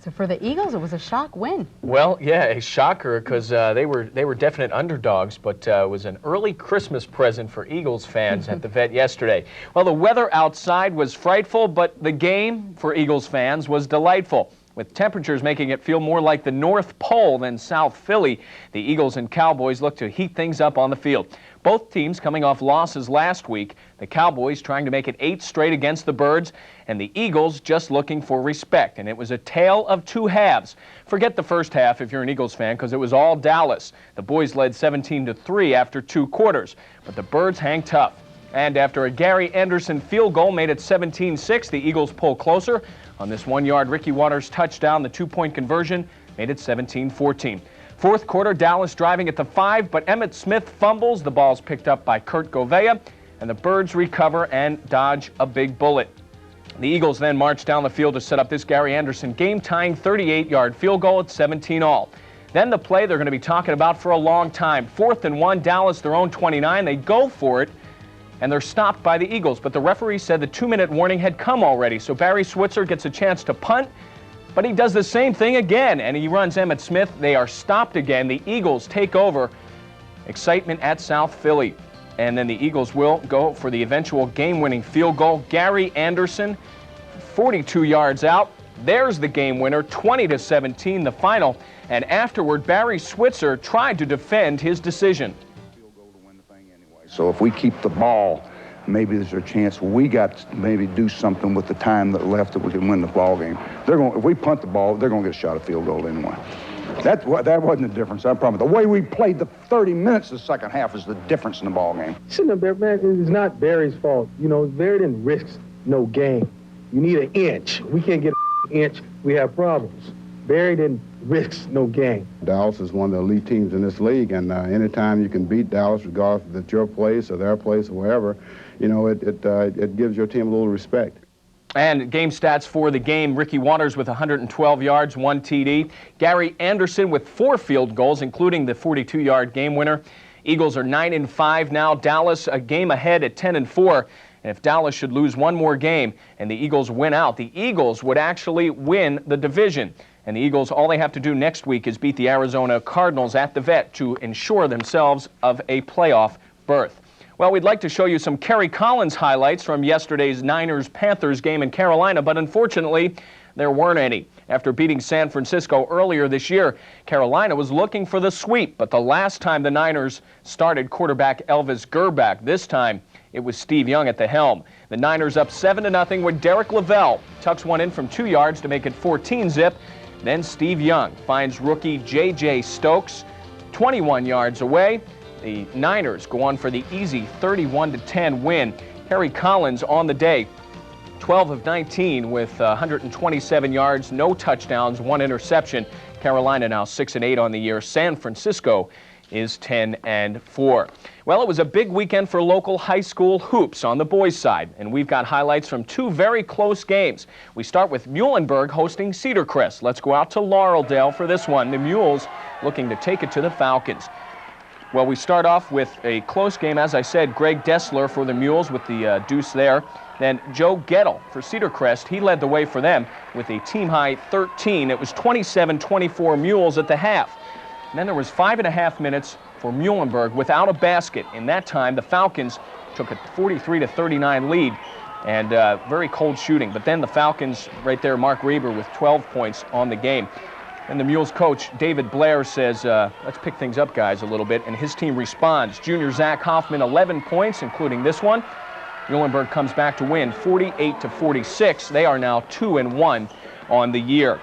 So for the Eagles, it was a shock win. Well, yeah, a shocker because they were definite underdogs, but it was an early Christmas present for Eagles fans at the Vet yesterday. Well, the weather outside was frightful, but the game for Eagles fans was delightful. With temperatures making it feel more like the North Pole than South Philly, the Eagles and Cowboys look to heat things up on the field. Both teams coming off losses last week. The Cowboys trying to make it 8 straight against the Birds, and the Eagles just looking for respect. And it was a tale of two halves. Forget the first half if you're an Eagles fan, because it was all Dallas. The boys led 17-3 after 2 quarters, but the Birds hang tough. And after a Gary Anderson field goal made it 17-6, the Eagles pull closer. On this 1-yard Ricky Watters touchdown, the 2-point conversion made it 17-14. Fourth quarter, Dallas driving at the 5, but Emmitt Smith fumbles. The ball's picked up by Kurt Govea, and the Birds recover and dodge a big bullet. The Eagles then march down the field to set up this Gary Anderson game-tying 38-yard field goal at 17-all. Then the play they're going to be talking about for a long time. 4th and 1, Dallas, their own 29. They go for it, and they're stopped by the Eagles. But the referee said the 2-minute warning had come already, so Barry Switzer gets a chance to punt. But he does the same thing again, and he runs Emmitt Smith. They are stopped again. The Eagles take over. Excitement at South Philly. And then the Eagles will go for the eventual game-winning field goal. Gary Anderson, 42 yards out. There's the game winner, 20-17, the final. And afterward, Barry Switzer tried to defend his decision. So if we keep the ball, maybe there's a chance we got to maybe do something with the time that left that we can win the ball game. If we punt the ball, they're going to get a shot at field goal anyway. That wasn't the difference. I promise. The way we played the 30 minutes of the second half is the difference in the ball game. Shouldn't have been, man. It's not Barry's fault. You know, Barry didn't risk no game. You need an inch. We can't get an inch. We have problems. Barry didn't risk no game. Dallas is one of the elite teams in this league, and anytime you can beat Dallas, regardless if it's your place or their place or wherever, you know, it gives your team a little respect. And game stats for the game, Ricky Watters with 112 yards, 1 TD. Gary Anderson with 4 field goals, including the 42-yard game winner. Eagles are 9-5 now. Dallas a game ahead at 10-4. And if Dallas should lose one more game and the Eagles win out, the Eagles would actually win the division. And the Eagles, all they have to do next week is beat the Arizona Cardinals at the Vet to ensure themselves of a playoff berth. Well, we'd like to show you some Kerry Collins highlights from yesterday's Niners-Panthers game in Carolina, but unfortunately, there weren't any. After beating San Francisco earlier this year, Carolina was looking for the sweep, but the last time the Niners started quarterback Elvis Grbac, this time it was Steve Young at the helm. The Niners up 7-0 with Derek Lavelle. Tucks one in from 2 yards to make it 14-zip. Then Steve Young finds rookie J.J. Stokes 21 yards away. The Niners go on for the easy 31-10 win. Kerry Collins on the day, 12 of 19 with 127 yards, no touchdowns, 1 interception. Carolina now 6-8 on the year. San Francisco is 10-4. Well, it was a big weekend for local high school hoops on the boys' side, and we've got highlights from 2 very close games. We start with Muhlenberg hosting Cedar Crest. Let's go out to Laureldale for this one. The Mules looking to take it to the Falcons. Well, we start off with a close game. As I said, Greg Dessler for the Mules with the deuce there. Then Joe Gettle for Cedar Crest. He led the way for them with a team-high 13. It was 27-24 Mules at the half. And then there was 5.5 minutes for Muhlenberg without a basket. In that time, the Falcons took a 43-39 lead, and very cold shooting. But then the Falcons, right there, Mark Reber with 12 points on the game. And the Mules coach, David Blair, says, let's pick things up, guys, a little bit. And his team responds. Junior Zach Hoffman, 11 points, including this one. Muhlenberg comes back to win 48-46. They are now 2-1 on the year.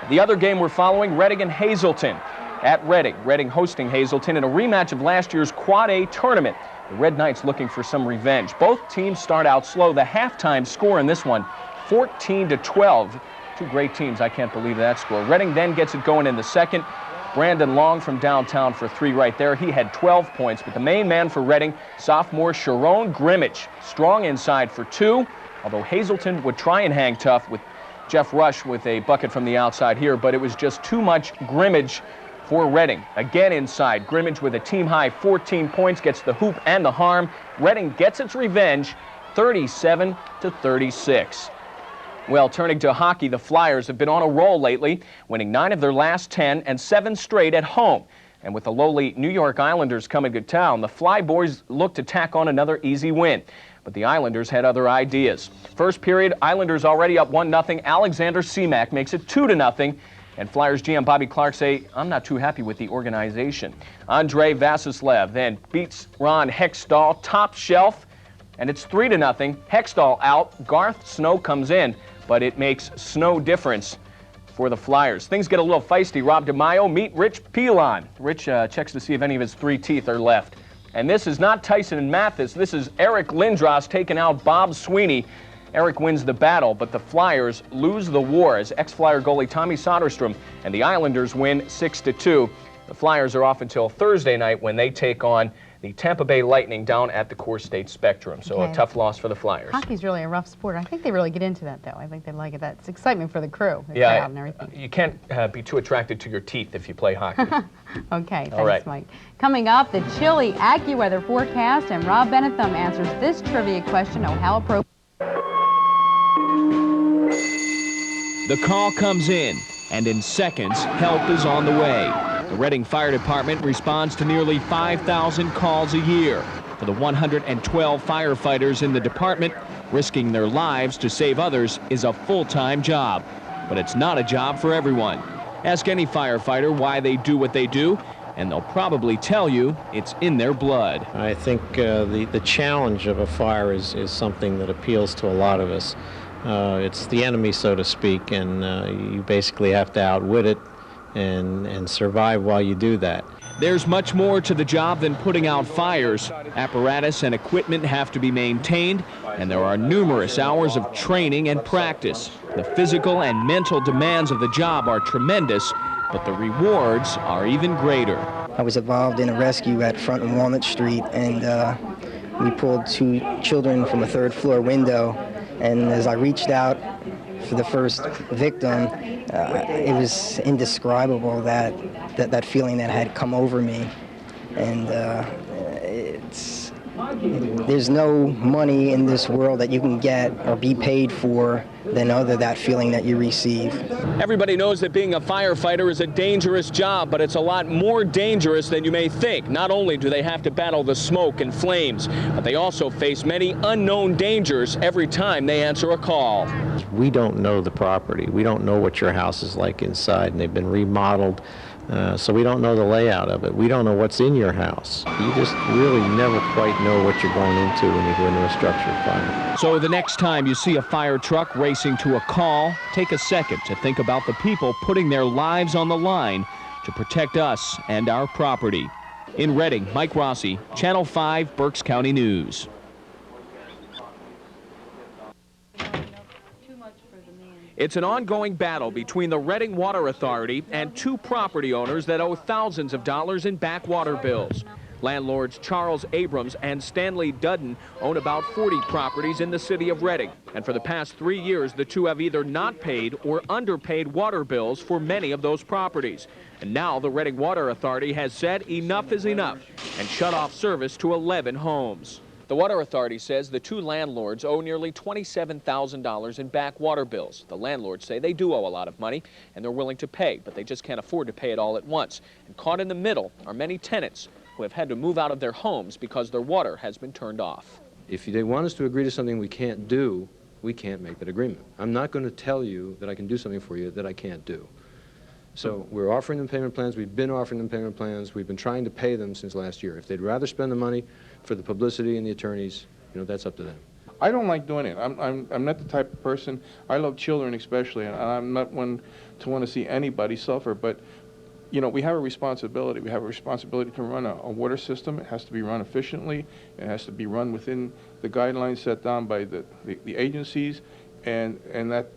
The other game we're following, Reading and Hazleton. At Reading. Reading hosting Hazleton in a rematch of last year's Quad A tournament. The Red Knights looking for some revenge. Both teams start out slow. The halftime score in this one, 14-12. 2 great teams. I can't believe that score. Reading then gets it going in the second. Brandon Long from downtown for 3 right there. He had 12 points, but the main man for Reading, sophomore Sharon Grimmage, strong inside for 2, although Hazleton would try and hang tough with Jeff Rush with a bucket from the outside here, but it was just too much Grimmage for Reading. Again inside, Grimmage with a team-high 14 points, gets the hoop and the harm. Reading gets its revenge, 37-36. Well, turning to hockey, the Flyers have been on a roll lately, winning 9 of their last 10 and 7 straight at home. And with the lowly New York Islanders coming to town, the Fly Boys look to tack on another easy win. But the Islanders had other ideas. First period, Islanders already up 1-0. Alexander Semak makes it 2-0. And Flyers GM Bobby Clark say, I'm not too happy with the organization. Andrei Vassiliev then beats Ron Hextall top shelf, and it's 3-0. Hextall out. Garth Snow comes in, but it makes no difference for the Flyers. Things get a little feisty. Rob DeMaio meet Rich Pilon. Rich checks to see if any of his 3 teeth are left. And this is not Tyson and Mathis. This is Eric Lindros taking out Bob Sweeney. Eric wins the battle, but the Flyers lose the war as ex-Flyer goalie Tommy Soderstrom and the Islanders win 6-2. The Flyers are off until Thursday night when they take on the Tampa Bay Lightning down at the Core State Spectrum. So a tough loss for the Flyers. Hockey's really a rough sport. I think they really get into that, though. I think they like it. That's excitement for the crew. The yeah, crowd and everything. You can't be too attracted to your teeth if you play hockey. Okay, All right. thanks, Mike. Coming up, the chilly AccuWeather forecast, and Rob Benetham answers this trivia question. Oh, how appropriate. The call comes in, and in seconds, help is on the way. The Reading Fire Department responds to nearly 5,000 calls a year. For the 112 firefighters in the department, risking their lives to save others is a full-time job. But it's not a job for everyone. Ask any firefighter why they do what they do, and they'll probably tell you it's in their blood. I think the challenge of a fire is something that appeals to a lot of us. It's the enemy, so to speak, and you basically have to outwit it and survive while you do that. There's much more to the job than putting out fires. Apparatus and equipment have to be maintained, and there are numerous hours of training and practice. The physical and mental demands of the job are tremendous, but the rewards are even greater. I was involved in a rescue at Front and Walnut Street, and we pulled 2 children from a 3rd-floor window, and as I reached out for the first victim, it was indescribable, that feeling that had come over me. And there's no money in this world that you can get or be paid for than that feeling that you receive. Everybody knows that being a firefighter is a dangerous job, but it's a lot more dangerous than you may think. Not only do they have to battle the smoke and flames, but they also face many unknown dangers every time they answer a call. We don't know the property. We don't know what your house is like inside, and they've been remodeled, so we don't know the layout of it. We don't know what's in your house. You just really never quite know what you're going into when you go into a structured fire. So the next time you see a fire truck racing to a call, take a second to think about the people putting their lives on the line to protect us and our property. In Reading, Mike Rossi, Channel 5, Berks County News. It's an ongoing battle between the Reading Water Authority and 2 property owners that owe thousands of dollars in backwater bills. Landlords Charles Abrams and Stanley Dudden own about 40 properties in the city of Reading. And for the past 3 years, the 2 have either not paid or underpaid water bills for many of those properties. And now the Reading Water Authority has said enough is enough and shut off service to 11 homes. The Water Authority says the 2 landlords owe nearly $27,000 in back water bills. The landlords say they do owe a lot of money and they're willing to pay, but they just can't afford to pay it all at once. And caught in the middle are many tenants who have had to move out of their homes because their water has been turned off. If they want us to agree to something we can't do, we can't make that agreement. I'm not going to tell you that I can do something for you that I can't do. So we're offering them payment plans. We've been offering them payment plans. We've been trying to pay them since last year. If they'd rather spend the money for the publicity and the attorneys, that's up to them. I don't like doing it. I'm not the type of person. I love children especially, and I'm not one to want to see anybody suffer. But we have a responsibility. We have a responsibility to run a water system. It has to be run efficiently. It has to be run within the guidelines set down by the agencies, and that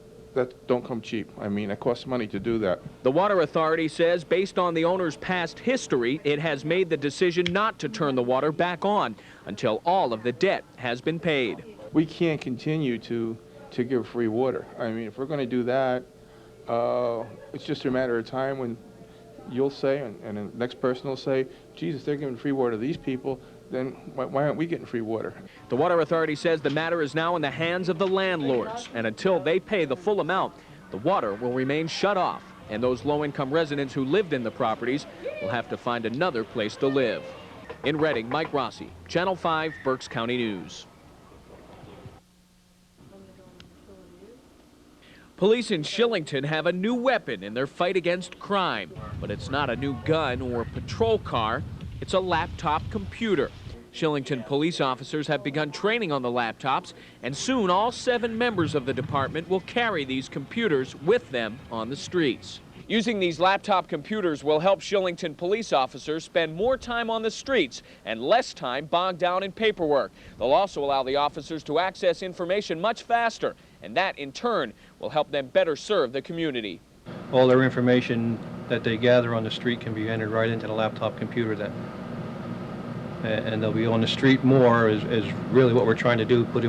don't come cheap. I mean, it costs money to do that. The Water Authority says based on the owner's past history, it has made the decision not to turn the water back on until all of the debt has been paid. We can't continue to give free water. I mean, if we're going to do that, it's just a matter of time when you'll say, and the next person will say, Jesus, they're giving free water to these people. then why aren't we getting free water? The Water Authority says the matter is now in the hands of the landlords, and until they pay the full amount, the water will remain shut off, and those low-income residents who lived in the properties will have to find another place to live. In Reading, Mike Rossi, Channel 5, Berks County News. Police in Shillington have a new weapon in their fight against crime, but it's not a new gun or patrol car, it's a laptop computer. Shillington police officers have begun training on the laptops, and soon all 7 members of the department will carry these computers with them on the streets. Using these laptop computers will help Shillington police officers spend more time on the streets and less time bogged down in paperwork. They'll also allow the officers to access information much faster, and that in turn will help them better serve the community. All their information that they gather on the street can be entered right into the laptop computer, and they'll be on the street more is really what we're trying to do, put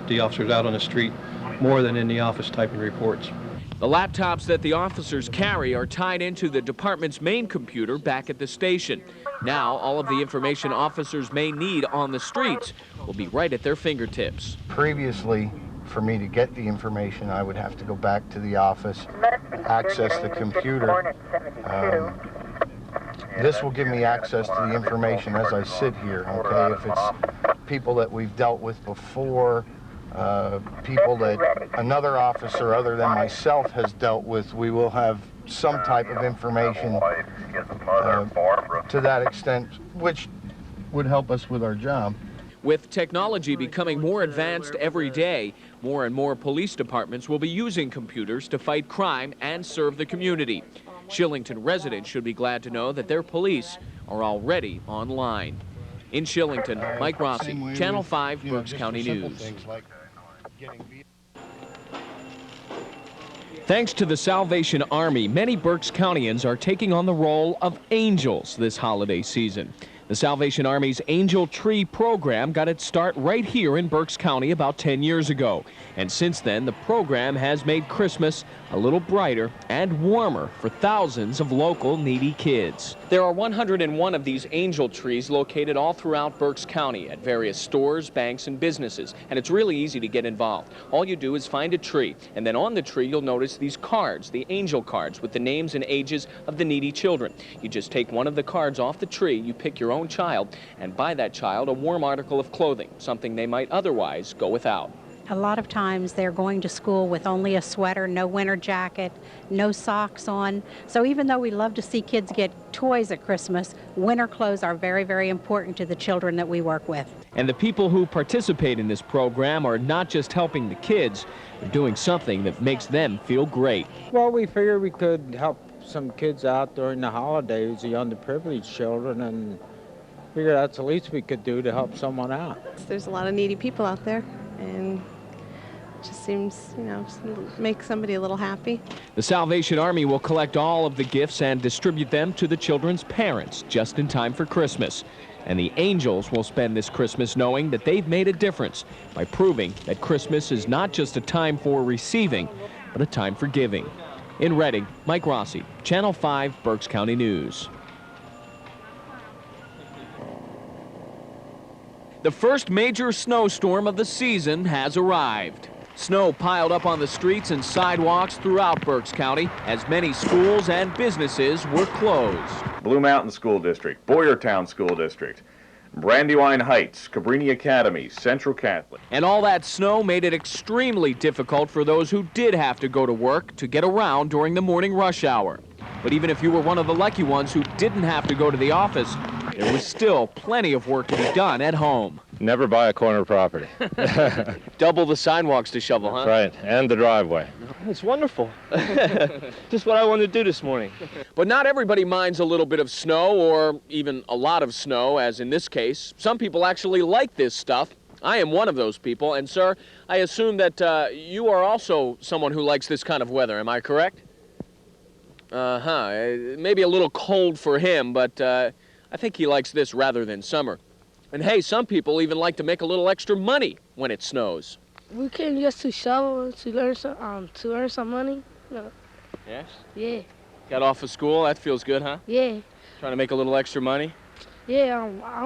the officers out on the street more than in the office typing reports. The laptops that the officers carry are tied into the department's main computer back at the station. Now, all of the information officers may need on the streets will be right at their fingertips. Previously, for me to get the information, I would have to go back to the office, access the computer. This will give me access to the information as I sit here, okay? If it's people that we've dealt with before, people that another officer other than myself has dealt with, we will have some type of information to that extent, which would help us with our job. With technology becoming more advanced every day, more and more police departments will be using computers to fight crime and serve the community. Shillington residents should be glad to know that their police are already online. In Shillington, Mike Rossi, Channel 5, Berks County News. Thanks to the Salvation Army, many Berks Countyans are taking on the role of angels this holiday season. The Salvation Army's Angel Tree program got its start right here in Berks County about 10 years ago. And since then, the program has made Christmas a little brighter and warmer for thousands of local needy kids. There are 101 of these angel trees located all throughout Berks County at various stores, banks, and businesses. And it's really easy to get involved. All you do is find a tree, and then on the tree you'll notice these cards, the angel cards, with the names and ages of the needy children. You just take one of the cards off the tree, you pick your own child, and buy that child a warm article of clothing, something they might otherwise go without. A lot of times they're going to school with only a sweater, no winter jacket, no socks on. So even though we love to see kids get toys at Christmas, winter clothes are very, very important to the children that we work with. And the people who participate in this program are not just helping the kids, they're doing something that makes them feel great. Well, we figured we could help some kids out during the holidays, the underprivileged children, and figure that's the least we could do to help someone out. There's a lot of needy people out there, and just seems, make somebody a little happy. The Salvation Army will collect all of the gifts and distribute them to the children's parents just in time for Christmas. And the angels will spend this Christmas knowing that they've made a difference by proving that Christmas is not just a time for receiving, but a time for giving. In Reading, Mike Rossi, Channel 5, Berks County News. The first major snowstorm of the season has arrived. Snow piled up on the streets and sidewalks throughout Berks County as many schools and businesses were closed. Blue Mountain School District, Boyertown School District, Brandywine Heights, Cabrini Academy, Central Catholic. And all that snow made it extremely difficult for those who did have to go to work to get around during the morning rush hour. But even if you were one of the lucky ones who didn't have to go to the office, there was still plenty of work to be done at home. Never buy a corner property. Double the sidewalks to shovel, huh? Right, and the driveway. It's wonderful. Just what I wanted to do this morning. But not everybody minds a little bit of snow or even a lot of snow, as in this case. Some people actually like this stuff. I am one of those people. And, sir, I assume that you are also someone who likes this kind of weather. Am I correct? Maybe a little cold for him, but I think he likes this rather than summer. And hey, some people even like to make a little extra money when it snows. We came just to shovel to earn some money. No. Yes? Yeah. Got off of school? That feels good, huh? Yeah. Trying to make a little extra money? Yeah. I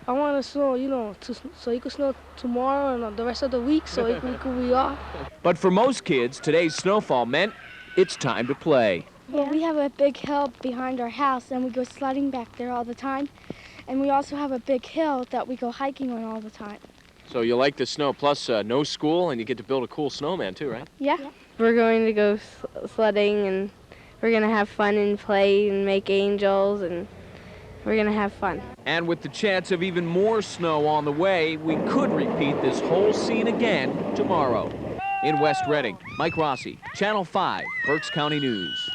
I want to snow, you know, so it could snow tomorrow and the rest of the week, so we could be off. But for most kids, today's snowfall meant it's time to play. Well, we have a big hill behind our house, and we go sledding back there all the time. And we also have a big hill that we go hiking on all the time. So you like the snow, plus no school, and you get to build a cool snowman too, right? Yeah. We're going to go sledding, and we're going to have fun and play and make angels, and we're going to have fun. And with the chance of even more snow on the way, we could repeat this whole scene again tomorrow. In West Reading, Mike Rossi, Channel 5, Berks County News.